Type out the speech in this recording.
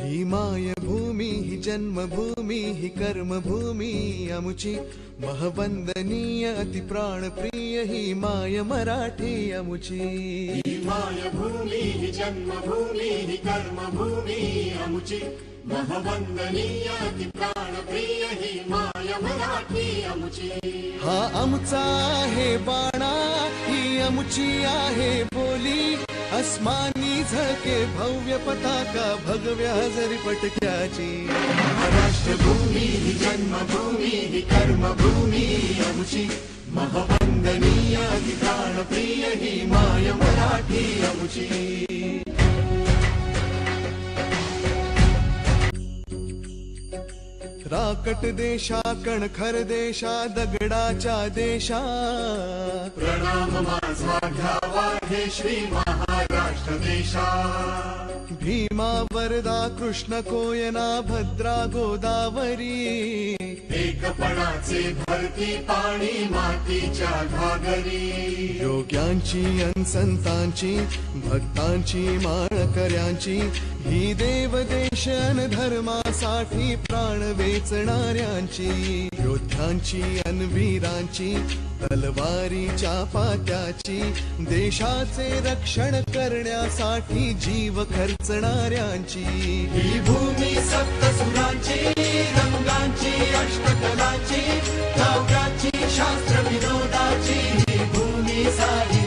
ही मायभूमी ही जन्मभूमी ही कर्मभूमी अमुची महवंदनीय अति प्राणप्रिय ही माय मराठी अमुची। ही मायभूमी ही जन्मभूमी ही कर्मभूमी अमुची महवंदनीय अति प्राणप्रिय ही माय मराठी अमुची। हा आमचा आहे बाणा ही अमुची आहे बोली अस्मानी झळके भव्य पताका भगव्या हजरी पटक्याची। राष्ट्रभूमी ही जन्मभूमी ही कर्मभूमी अमुची महवंदनीय अति प्राणप्रिय ही माय मराठी अमुची। राकट देशा कणखर देशा दगडाच्या देशा प्रणाम माझा घ्यावा हे श्री महाराष्ट्र देशा। भीमा वरदा कृष्ण कोयना भद्रा गोदावरी एकपणाचे भरती पाणी मातीच्या घागरी। योग्यांची अन संतांची भक्तांची माळकऱ्यांची ही देवदेश अन धर्मासाठी प्राण वेचणाऱ्यांची योद्ध्यांची अन वीरांची तलवारीच्या पात्याची देशाचे रक्षण करण्यासाठी जीव खर्चणाऱ्यांची। ही भूमी सप्तसुरांची रंगांची अष्टकलांची काव्याची शास्त्र विनोदाची ही भूमी सारी